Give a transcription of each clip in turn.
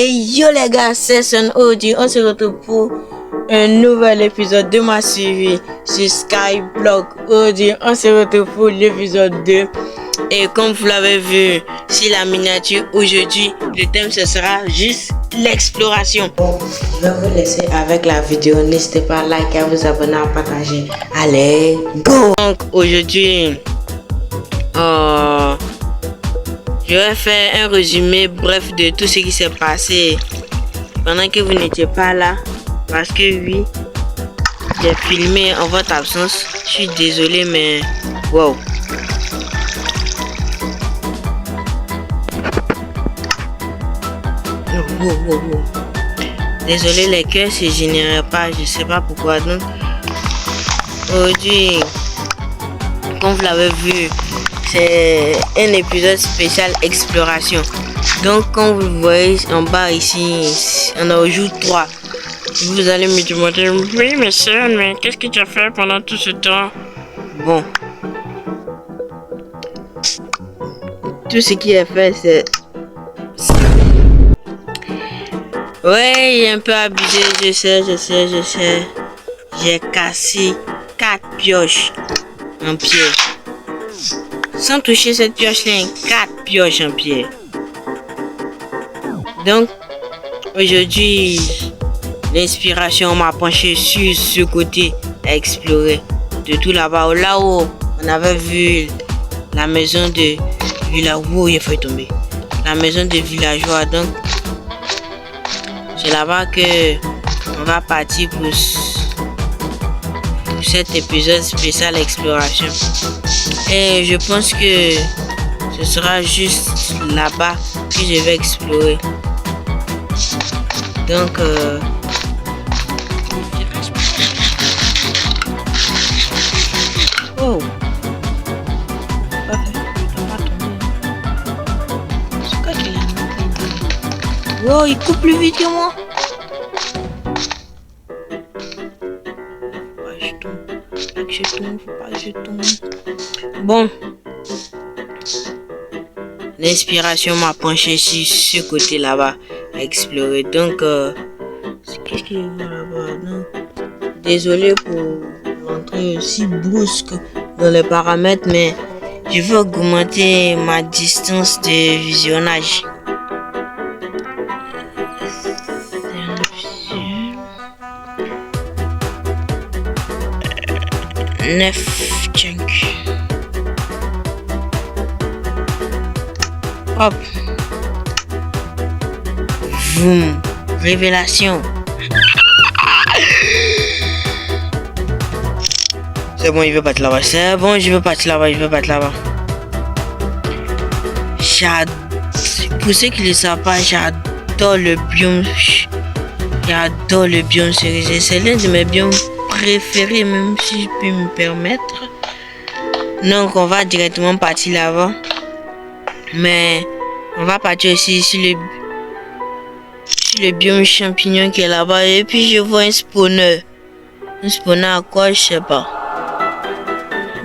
Et yo les gars, c'est Son Audi. On se retrouve pour un nouvel épisode de ma série sur Skyblock Audi. On se retrouve pour l'épisode 2. Et comme vous l'avez vu sur la miniature, aujourd'hui, le thème ce sera juste l'exploration. Bon, je vais vous laisser avec la vidéo. N'hésitez pas à liker, à vous abonner, à partager. Allez, go! Donc aujourd'hui, je vais faire un résumé bref de tout ce qui s'est passé pendant que vous n'étiez pas là. Parce que oui, j'ai filmé en votre absence. Je suis désolé, mais wow. Wow. Désolé, les cœurs se génèrent pas. Je sais pas pourquoi. Donc, aujourd'hui, comme vous l'avez vu, c'est un épisode spécial exploration. Donc comme vous voyez en bas ici, on a jour 3. Vous allez me demander, oui mais Son, mais qu'est-ce que tu as fait pendant tout ce temps? Bon, tout ce qui est fait c'est... Ouais, il est un peu abusé, je sais. J'ai cassé 4 pioches en pierre. Sans toucher cette pioche-là, 4 pioches en pierre. Donc, aujourd'hui, l'inspiration m'a penché sur ce côté à explorer. De tout là-bas, là-haut, on avait vu la maison de villageois. Wow, il a failli tomber. La maison de villageois. Donc, c'est là-bas que on va partir pour cet épisode spécial exploration. Et je pense que ce sera juste là-bas que je vais explorer. Donc oh, wow, il coupe plus vite que moi. Faut pas que je tombe. Bon, l'inspiration m'a penché sur ce côté là-bas à explorer. Donc, qu'est-ce qu'il y a là-bas? Non. Désolé pour l'entrée aussi brusque dans les paramètres, mais je veux augmenter ma distance de visionnage. 9 chunk. Hop. Boum. Révélation. C'est bon, il veut battre là-bas. C'est bon, je veux battre là-bas. Pour ceux qui ne le savent pas, j'adore le biome. J'adore le biome cerisé. C'est l'un de mes biomes préférés, même si je peux me permettre. Donc on va directement partir là-bas. Mais on va partir aussi sur le biome champignon qui est là-bas. Et puis je vois un spawner. Un spawner à quoi, je sais pas.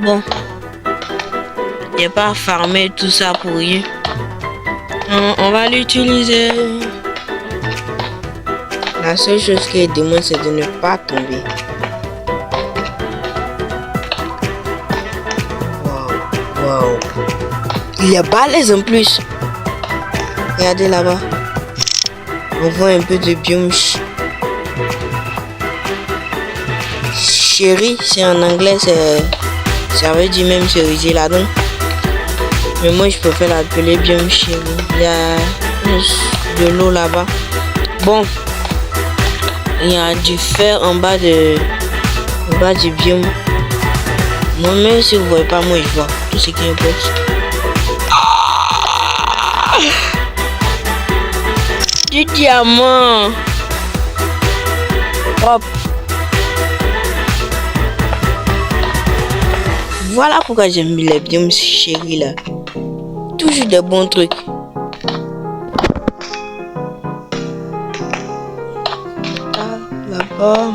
Bon. J'ai pas farmé tout ça pour rien. On va l'utiliser. La seule chose qui est demandée, c'est de ne pas tomber. Wow. Il est balèze en plus. Regardez là-bas. On voit un peu de biome. Chéri, c'est en anglais, ça veut dire même cerisier là-dedans. Mais moi je préfère l'appeler biome chéri. Il y a de l'eau là-bas. Bon. Il y a du fer en bas du biome. Moi même si vous voyez pas, moi je vois tout ce qui importe. Du diamant. Hop. Voilà pourquoi j'aime les biomes chéris là. Toujours de bons trucs. Là-bas.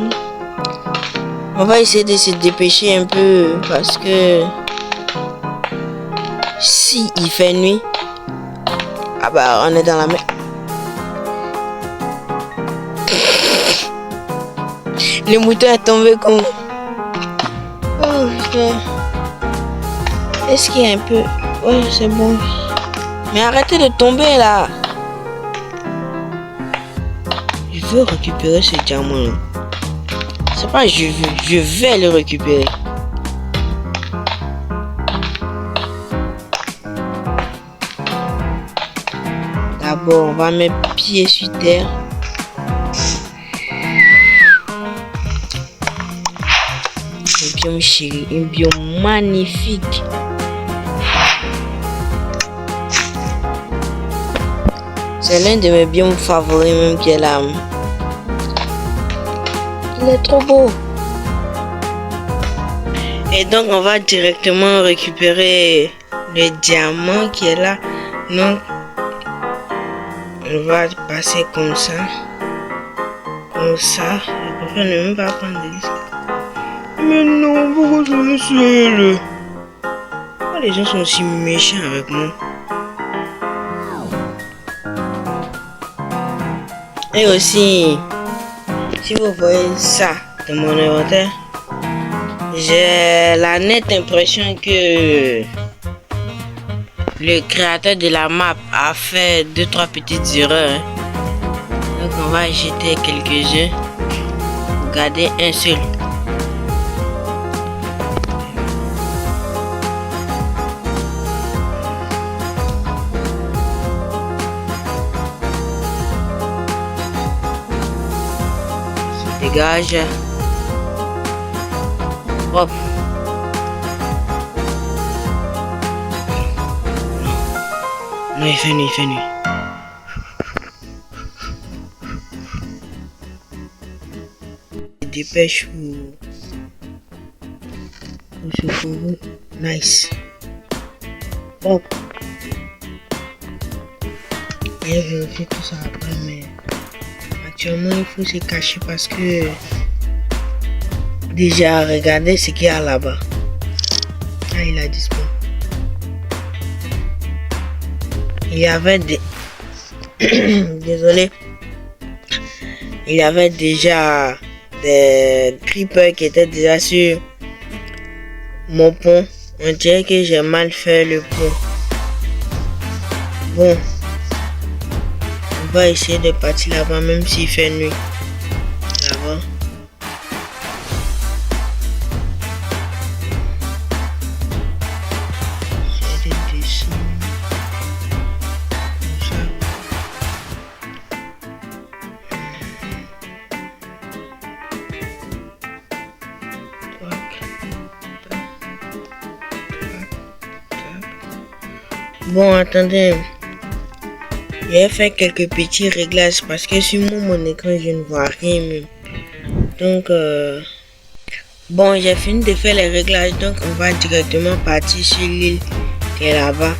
On va essayer de se dépêcher un peu parce que si il fait nuit, ah bah on est dans la mer. Le mouton est tombé comme... Oh putain. Est-ce qu'il y a un peu... Ouais, c'est bon. Mais arrêtez de tomber là. Je veux récupérer ce diamant là. C'est pas je vais le récupérer. D'abord, on va mettre pied sur terre. Un biome chéri, un biome magnifique. C'est l'un de mes biomes favoris même qui est là. Il est trop beau. Et donc on va directement récupérer le diamant qui est là. Donc on va passer comme ça. Comme ça. Je préfère ne même pas prendre des risques. Mais non, pourquoi je suis seul? Pourquoi les gens sont aussi méchants avec moi? Et aussi, si vous voyez ça dans mon inventaire, j'ai la nette impression que le créateur de la map a fait 2-3 petites erreurs. Donc on va jeter quelques-uns, garder un seul. Dégage. Hop. Non, il fait nuit, Dépêche pour ce combo. Nice. Hop. Je vais vérifier tout ça après, mais actuellement il faut se cacher parce que déjà regardez ce qu'il y a là-bas. Ah, il a disparu. Il y avait des désolé, il y avait déjà des creepers qui étaient déjà sur mon pont. On dirait que j'ai mal fait le pont. Bon, on va essayer de partir là-bas même s'il fait nuit. Là-bas. J'essaie de descendre. Bon, attendez. J'ai fait quelques petits réglages parce que sur mon écran, je ne vois rien même. Donc, bon, j'ai fini de faire les réglages. Donc, on va directement partir sur l'île qui est là-bas.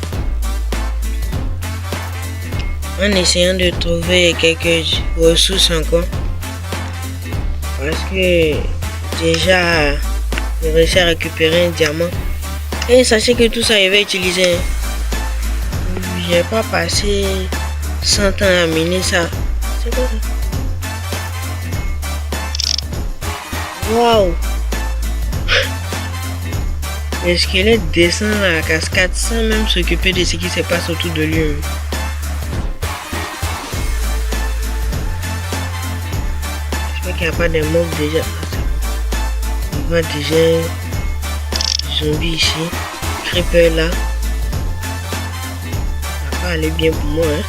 En essayant de trouver quelques ressources encore. Parce que déjà, j'ai réussi à récupérer un diamant. Et sachez que tout ça, je vais utiliser. J'ai pas passé 100 ans à miner ça. C'est quoi ça? Waouh! Le squelette descend la cascade sans même s'occuper de ce qui se passe autour de lui. J'espère qu'il n'y a pas de mobs déjà. On voit déjà zombies ici. Creeper là. Ça va aller bien pour moi. Hein.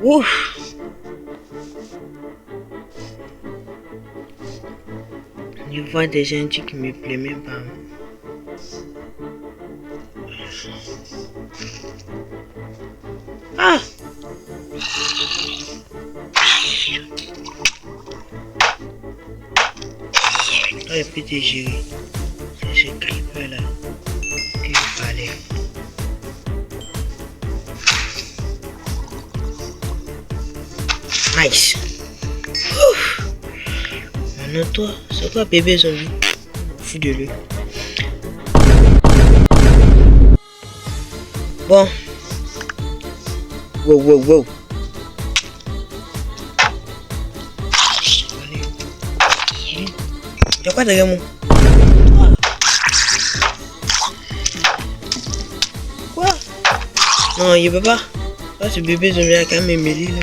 Ouf. Je vois des gens qui me plaisent même pas. Ah! J'aurais pu te gérer. C'est ce creeper là que je parlais. Nice. Ouf. Non, toi, c'est toi bébé zombie. Fou de lui. Bon. Wow. Allez. Y'a quoi derrière moi? Quoi? Non, il peut pas. Ah, ce bébé zombie a quand même mêlé là.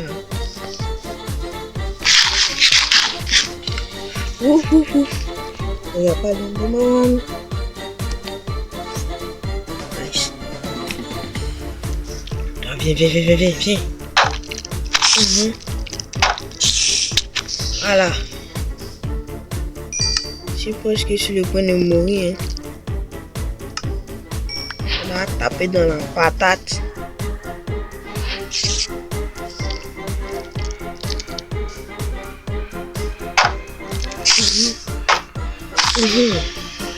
Ouf. Il n'y a pas de demande. Nice. Ah, viens. Voilà. Je suis presque sur le point de mourir. Hein. On a tapé dans la patate.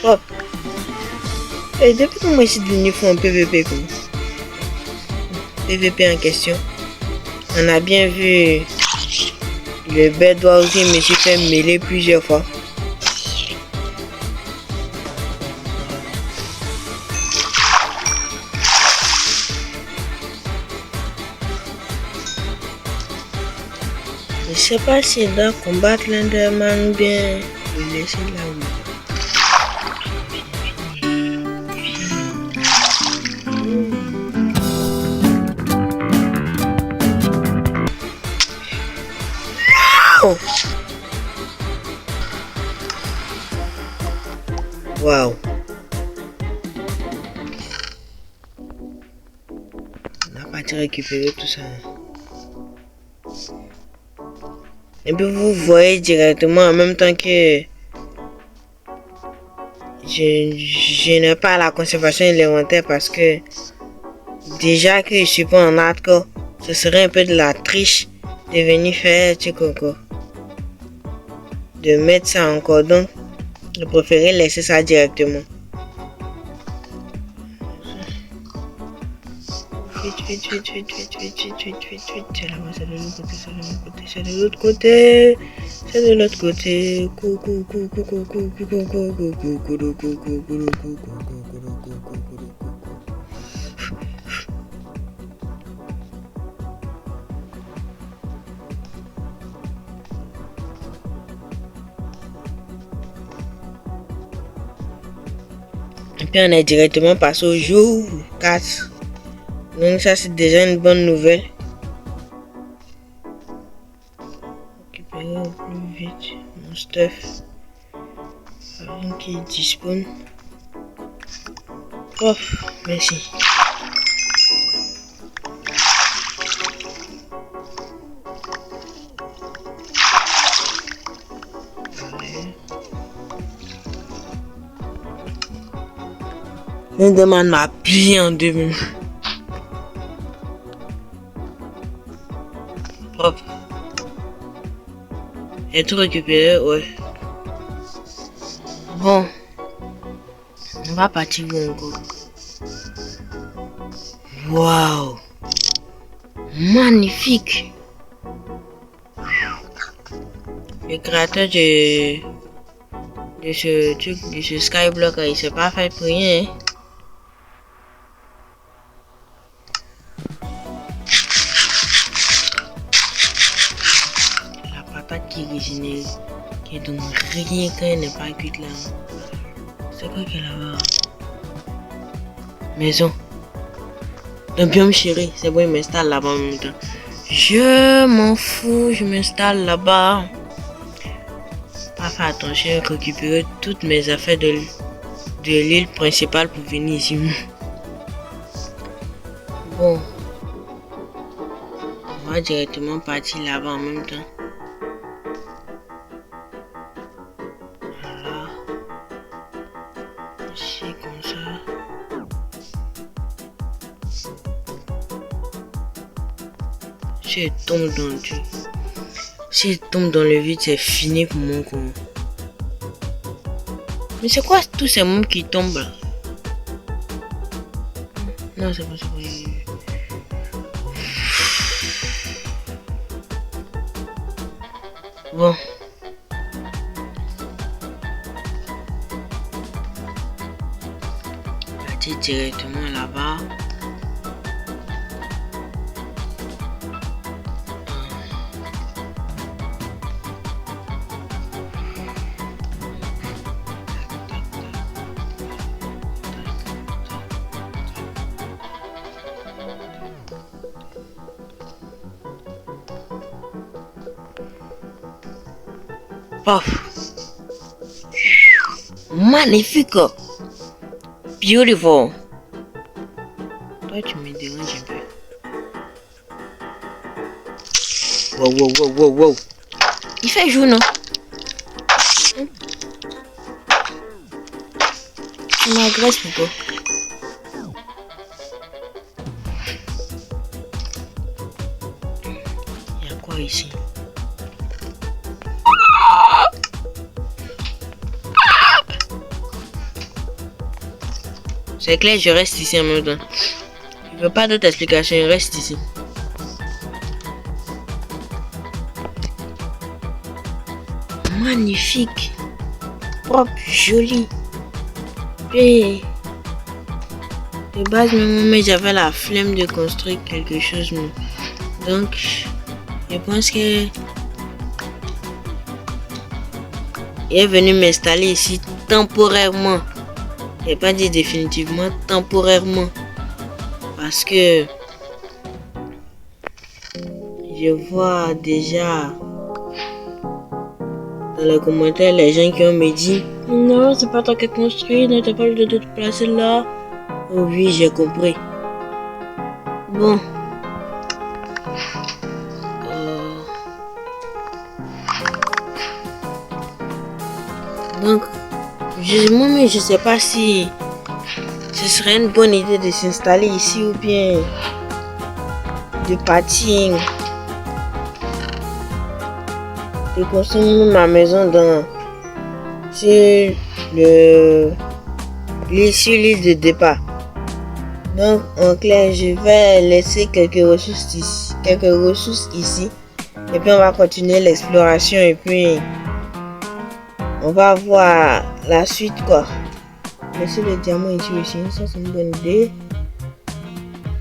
Hop. Et depuis quand moi je suis devenu fou en PVP comme PVP en question. On a bien vu le Bedwars aussi me suis fait mêler plusieurs fois. Je sais pas si il doit combattre l'Enderman ou bien le laisser là où. Wow. On n'a pas récupéré tout ça. Et puis vous voyez directement en même temps que je n'ai pas la conservation élémentaire parce que déjà que je suis pas en hardcore, ce serait un peu de la triche de venir faire Coco. De mettre ça encore, donc je préférais laisser ça directement. Vite. C'est là-bas, c'est de l'autre côté. C'est de l'autre côté. Et puis on est directement passé au jour 4. Donc ça c'est déjà une bonne nouvelle. Récupérer au plus vite mon stuff avant qu'il dispone. Oh, merci. L'Enderman m'a plié en deux minutes. Hop. Et tout récupéré, ouais. Bon. On va partir encore. Waouh. Magnifique. Le créateur de ce truc, de ce skyblock, il s'est pas fait pour rien. Hein. Qui régénère, qui donne rien quand elle n'est pas cuite là. C'est quoi qu'elle a là-bas? Maison. Le biome chéri, c'est bon, il m'installe là-bas en même temps. Je m'en fous, je m'installe là-bas. Pas faire attention à récupérer toutes mes affaires de l'île principale pour venir ici. Bon. On va directement partir là-bas en même temps. C'est comme ça. Si elle tombe dans le vide, si elle tombe dans le vide, c'est fini pour mon con. Mais c'est quoi tous ces mobs qui tombent là? Non, c'est pas ça. Bon, directement là-bas. Paf. Magnifique. Beautiful. Toi, tu me déranges un peu. Wow. Il fait jour, non? Tu m'agresses, pourquoi? Il y a quoi ici? C'est clair, je reste ici en même temps. Je veux pas d'autre explication, je reste ici. Magnifique. Propre, joli. Et de base, mais j'avais la flemme de construire quelque chose. Donc, je pense que il est venu m'installer ici temporairement. Je n'ai pas dit définitivement, temporairement. Parce que je vois déjà dans les commentaires les gens qui ont me dit non, c'est pas toi qui as construit, ne t'as pas le droit de te placer là. Oh oui, j'ai compris. Bon. Donc, moi-même, je sais pas si ce serait une bonne idée de s'installer ici ou bien de partir, de construire ma maison sur l'île de départ. Donc, en clair, je vais laisser quelques ressources ici, et puis on va continuer l'exploration et puis on va voir la suite quoi. Laisser le diamant ici aussi, ça c'est une bonne idée.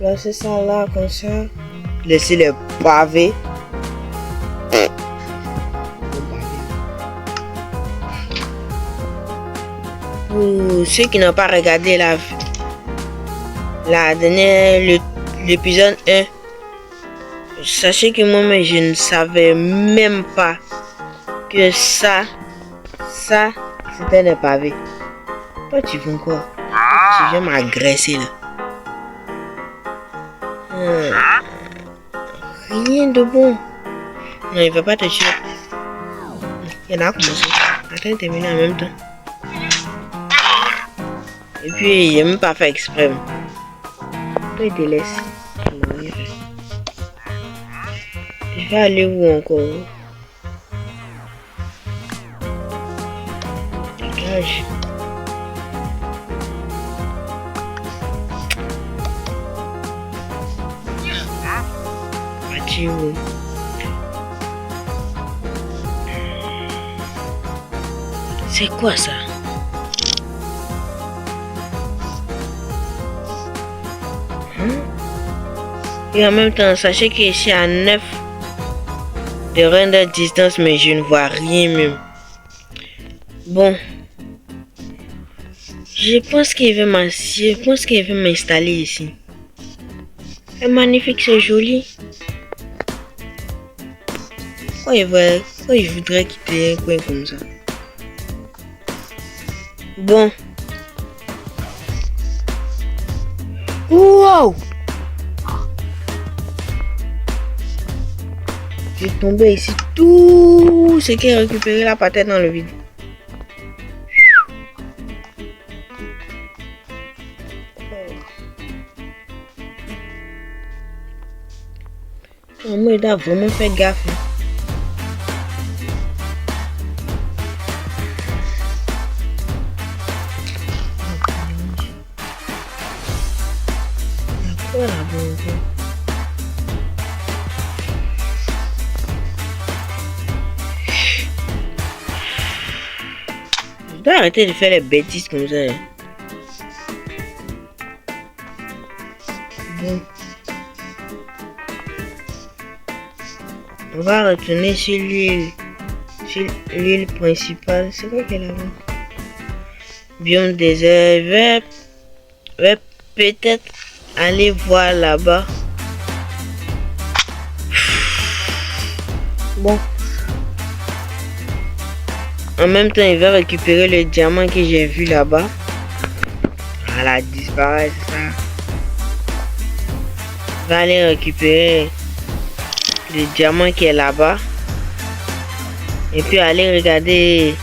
Placer ça là comme ça. Laisser les pavés. Pour ceux qui n'ont pas regardé la dernière, l'épisode 1, sachez que moi-même je ne savais même pas que ça c'était des pavés. Toi tu fais quoi? Tu viens m'agresser là. Rien de bon. Non, il va pas te tuer. Il y en a commencé. Attends de terminer en même temps. Et puis il n'a même pas fait exprès. Toi il te laisse. Je vais aller où encore? Dégage. Où? C'est quoi ça? Et en même temps, sachez que je suis à 9 de rendre distance, mais je ne vois rien même. Bon. Je pense qu'il veut m'installer ici. C'est magnifique, c'est joli. Pourquoi il voudrait quitter un coin comme ça? Bon. Wow! J'ai tombé ici tout ce qui est récupéré la patate dans le vide. Moi, il doit vraiment faire gaffe. Je dois arrêter de faire les bêtises comme ça. Bon. On va retourner sur l'île. Sur l'île principale. C'est quoi qu'il y a là-bas? Biome désert. Je vais peut-être aller voir là-bas. Bon. En même temps, il va récupérer le diamant que j'ai vu là-bas. Voilà, disparaît, c'est ça. Il va aller récupérer le diamant qui est là-bas. Et puis aller regarder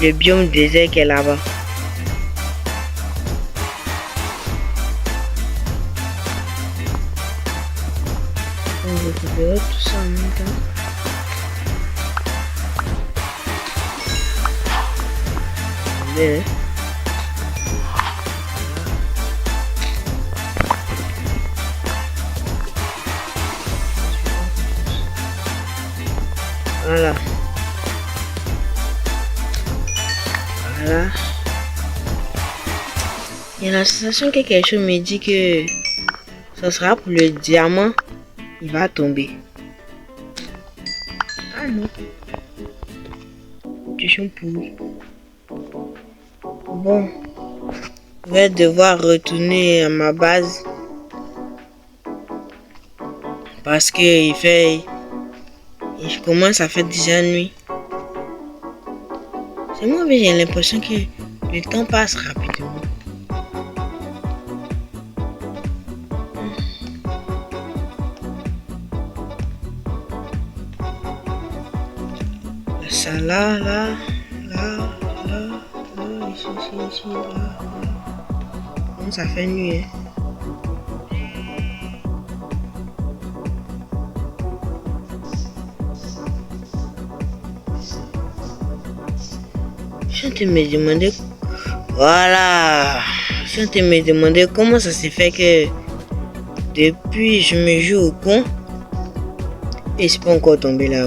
le biome désert qui est là-bas. On va récupérer tout ça en même temps. Attendez, Voilà. Voilà. Il y a la sensation que quelque chose me dit que ça sera pour le diamant. Il va tomber. Ah non. Tu es pourri. Bon. Je vais devoir retourner à ma base. Parce que je commence à faire déjà nuit. C'est moi, mais j'ai l'impression que le temps passe rapidement. Ça là, ici, là. Bon, ça fait nuit, hein. Je suis en train de me demander, voilà, je suis en train de me demander comment ça s'est fait que depuis je me joue au con et c'est pas encore tombé là.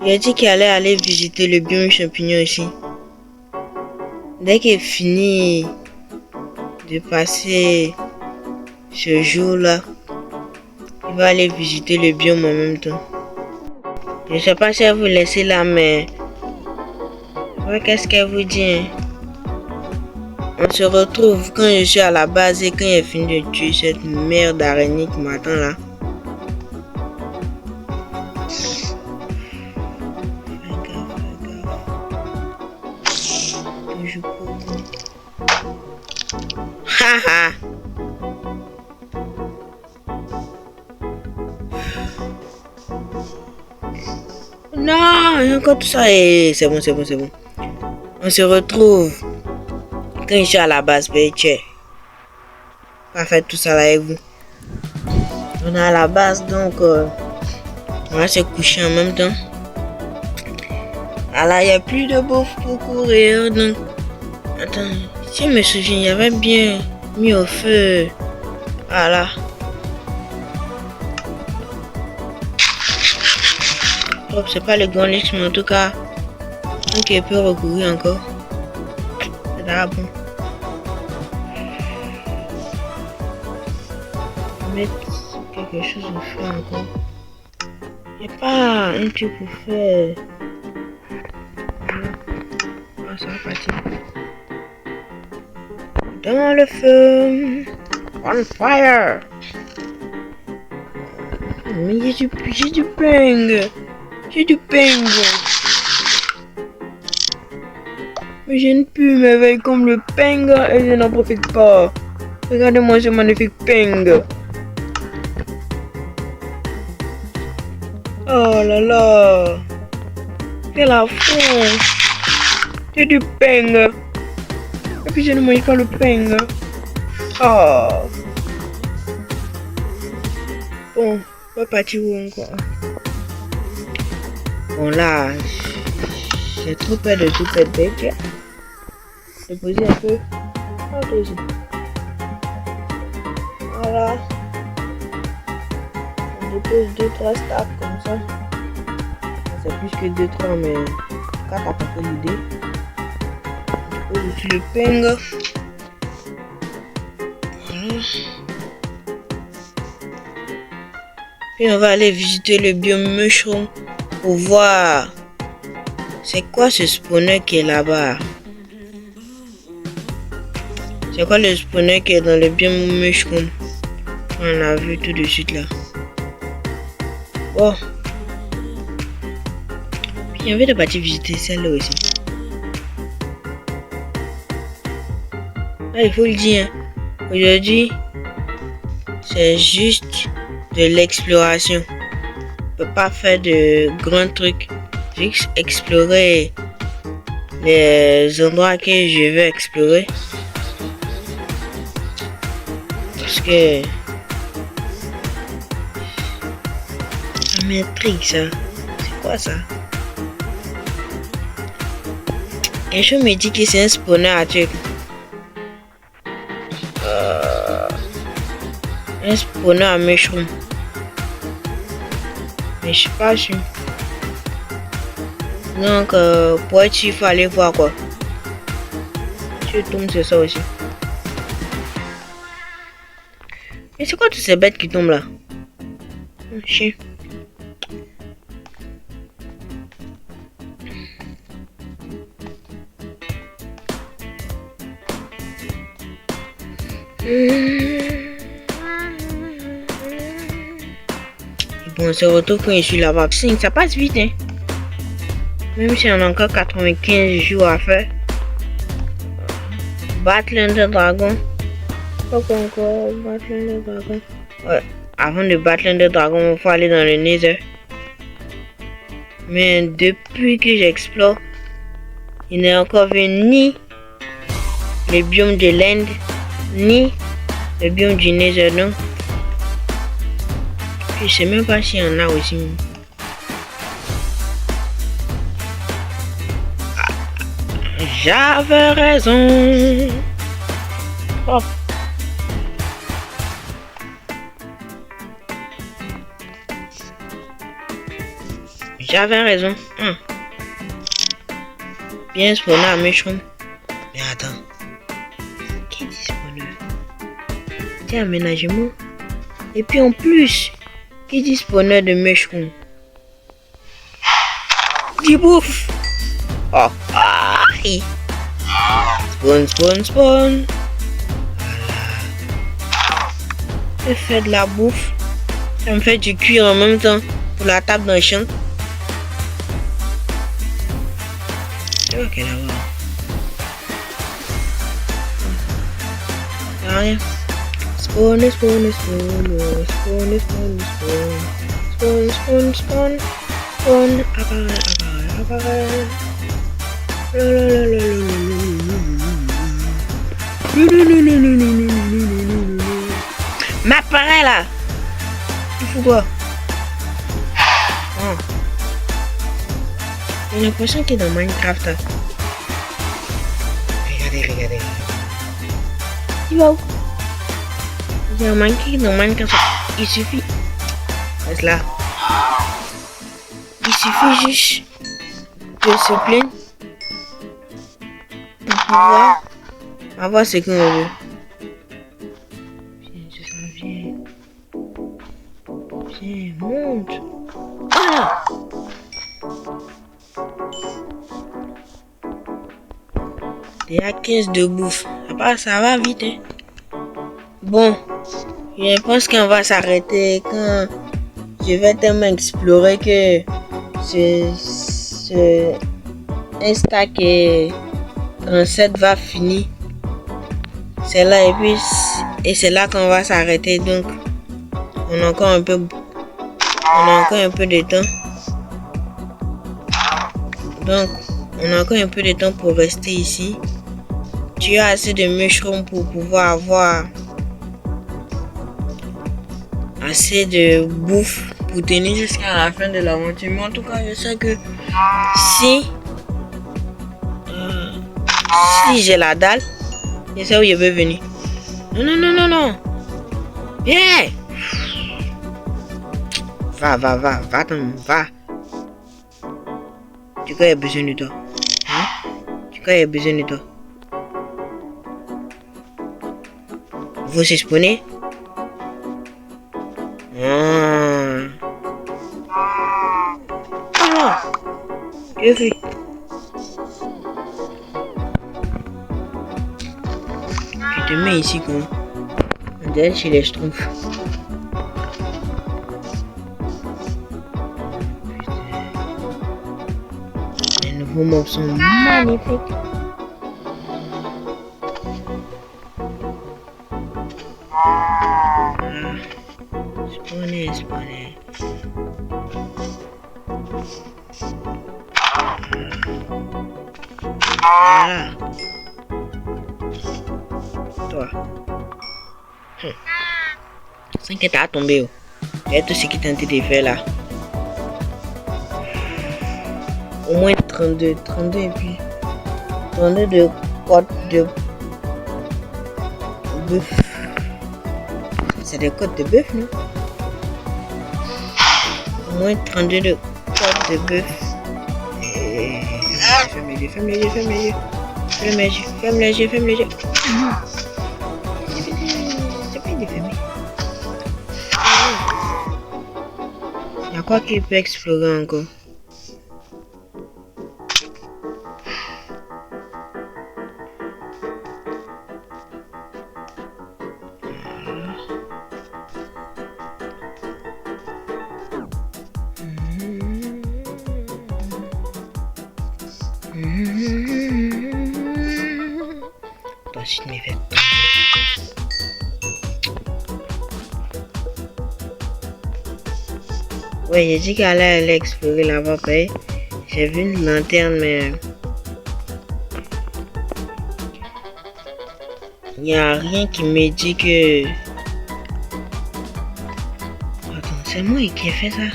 Il a dit qu'il allait aller visiter le biome champignon ici. Dès qu'il finit de passer ce jour-là, il va aller visiter le biome en même temps. Je ne sais pas si elle vous laisser là, mais qu'est-ce qu'elle vous dit, hein? On se retrouve quand je suis à la base et quand il fini de tuer cette merde d'araignée qui m'attend là. Haha. Non, il y a encore tout ça. Et c'est bon. On se retrouve quand je suis à la base, Péché. On va faire tout ça là avec vous. On est à la base, donc on va se coucher en même temps. Alors, il n'y a plus de bouffe pour courir, donc attends, si je me souviens, il y avait bien mis au feu. Voilà. Oh, c'est pas le grand luxe, mais en tout cas, donc il peut recourir encore. C'est d'abord bon. Mettre quelque chose au feu encore. Il n'y a pas un truc pour faire. Ah, ça va partir. Dans le feu. On fire. Mais j'ai du ping. J'ai du ping. Mais je ne peux m'éveiller comme le ping et je n'en profite pas. Regardez-moi ce magnifique ping. Oh là là. Quel affront. J'ai du ping. Et puis je ne mange pas le ping. Oh. Bon, on va partir où encore? Bon là, j'ai trop peur de tout péter. Je vais poser un peu. Voilà. On dépose 2-3 stacks comme ça. c'est plus que 2-3, mais 4 à peu près l'idée. Je le ping. Voilà. Puis on va aller visiter le biome mushroom pour voir c'est quoi ce spawner qui est là-bas. C'est quoi le spawner qui est dans le biome mushroom? On a vu tout de suite là. Bon. Puis il y avait de partir visiter celle-là aussi. Là, il faut le dire. Hein. Aujourd'hui, c'est juste de l'exploration. On peut pas faire de grands trucs. Juste explorer les endroits que je veux explorer. Parce que ça m'intrigue ça. C'est quoi ça? Un chose me dit que c'est un spawner à truc. Un spawner à mushroom. Mais je suis pas sûr. Donc pour être sûr, il faut aller voir quoi. Je tombe sur ça aussi. Mais c'est quoi toutes ces bêtes qui tombent là? Chien. Bon, on se retrouve quand je suis là-bas. Ça passe vite, hein. Même si on a encore 95 jours à faire. Battre l'un des dragons. Pas encore battre l'un des dragons. Ouais, avant de battre l'un des dragons, il faut aller dans le Nether. Mais depuis que j'explore, il n'est encore vu ni le biome de l'Inde, ni le biome du Nether, non. Je sais même pas s'il y en a aussi. J'avais raison. Oh. J'avais raison. Bien spawner à mushroom. Mais attends. Qui dit spawner? Tiens, aménagement. Et puis en plus, qui dit spawner de mushroom? Du bouffe. Oh. Aïe. Spawn, spawn, spawn. Voilà. Je fais de la bouffe. Ça me fait du cuir en même temps pour la table d'un champ. Ok, là-bas. Y'a rien. Spawn, spawn, spawn, spawn, spawn, spawn, spawn, spawn, spawn, apparaît. M'apparaît là. Il faut quoi? J'ai l'impression qu'il est dans Minecraft. Hein. Regardez. Il va où? Il y a un mannequin dans Minecraft. Il suffit. Reste là. Il suffit juste de se plaindre. Pour pouvoir avoir ce qu'on veut. Viens, monte. Ah! Il y a 15 de bouffe. Ça va vite. Hein? Bon, je pense qu'on va s'arrêter quand je vais tellement explorer que ce stack et 37 va finir. C'est là et c'est là qu'on va s'arrêter. Donc, on a encore un peu de temps. Donc, on a encore un peu de temps pour rester ici. Tu as assez de mushrooms pour pouvoir avoir assez de bouffe pour tenir jusqu'à la fin de l'aventure. Mais en tout cas, je sais que si j'ai la dalle, je sais où je veux venir. Non. Viens. Va. Tu crois qu'il y a besoin de toi? Hein? Tu crois qu'il y a besoin de toi? Vous se spawnez? Ah! Que fais? Tu te mets ici comment? On dirait chez les Schtroumpfs. Les nouveaux mobs sont magnifiques. Spawner. Voilà. Toi. 5 états à tomber. Et tout ce qui t'a tenté de faire là. Au moins 32 et puis 32 de côtes de bœuf. C'est des côtes de bœuf, non? Au moins 32 de côtes de bœuf. Ferme les yeux. C'est pas défermé. Il y a quoi qu'il peut explorer encore? Toi, si tu me fais. Ouais, j'ai dit qu'elle allait explorer là-bas. J'ai vu une lanterne, mais il n'y a rien qui me dit que. Attends, c'est moi qui ai fait ça.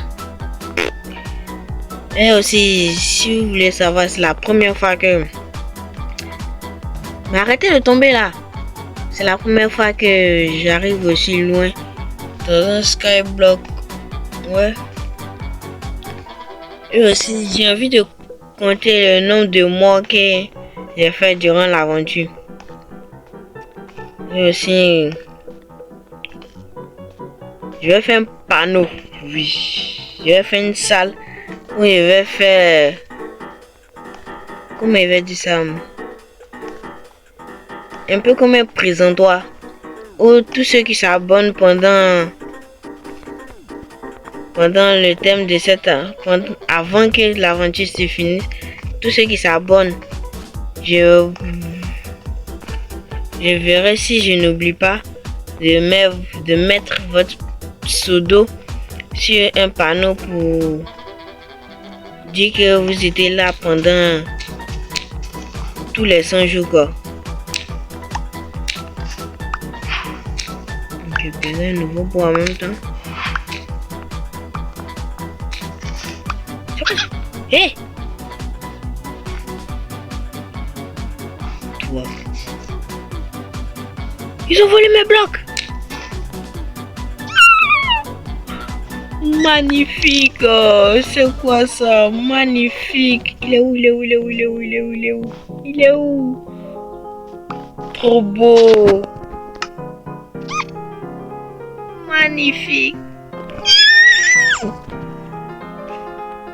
Et aussi, si vous voulez savoir, c'est la première fois que. Mais arrêtez de tomber là. C'est la première fois que j'arrive aussi loin dans un skyblock. Ouais. Et aussi, j'ai envie de compter le nombre de morts que j'ai fait durant l'aventure. Et aussi, je vais faire un panneau. Oui. Je vais faire une salle où je vais faire. Comment il va dire ça? Un peu comme un présentoir. Où tous ceux qui s'abonnent pendant le thème de cette avant que l'aventure se finisse, tous ceux qui s'abonnent, je verrai si je n'oublie pas de mettre votre pseudo sur un panneau pour dire que vous étiez là pendant tous les 100 jours quoi. Je vais un nouveau bois en même temps. Hé! Toi. Ils ont volé mes blocs! Magnifique! Oh, c'est quoi ça? Magnifique! Il est où? Trop beau! Magnifique!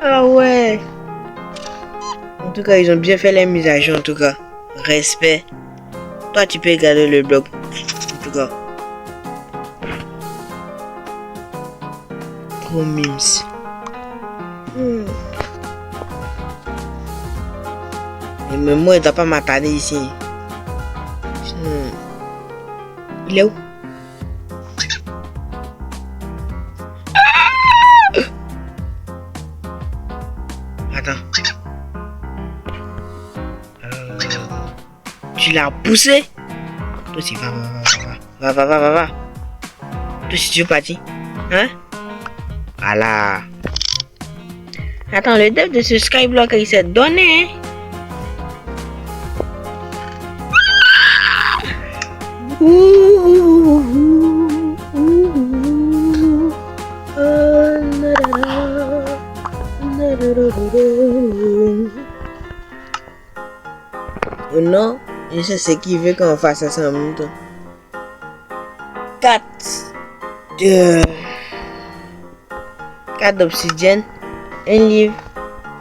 Ah ouais! En tout cas, ils ont bien fait les mises à jour en tout cas. Respect. Toi, tu peux garder le bloc. En tout cas. Trop mimes. Et même moi, il ne doit pas m'attarder ici. Il est où? Attends. Tu l'as poussé? Toi aussi, va. Toi aussi, tu veux partir? Hein? Voilà. Attends, le dev de ce skyblock, il s'est donné. Hein? Mais ça, c'est qui veut qu'on fasse ça en même temps. 4 d'obsidienne, un livre.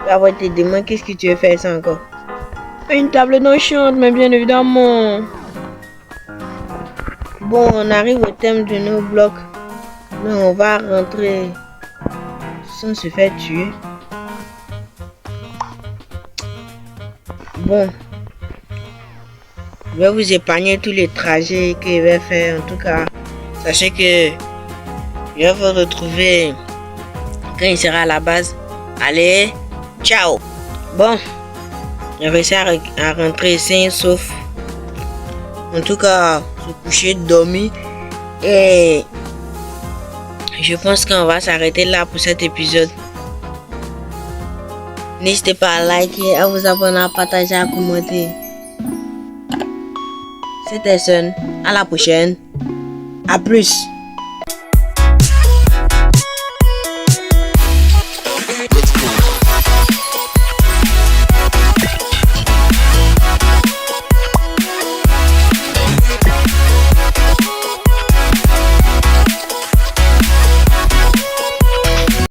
Après, te demande qu'est-ce que tu veux faire ça encore. Une table d'enchant, mais bien évidemment. Bon, on arrive au thème de nos blocs. Mais on va rentrer sans se faire tuer. Bon, je vais vous épargner tous les trajets que je vais faire. En tout cas, sachez que je vais vous retrouver quand il sera à la base. Allez, ciao. Bon, j'ai réussi à rentrer sain sauf. En tout cas, se coucher, dormir. Et je pense qu'on va s'arrêter là pour cet épisode. N'hésitez pas à liker, à vous abonner, à partager, à commenter. C'était Sun. À la prochaine. À plus.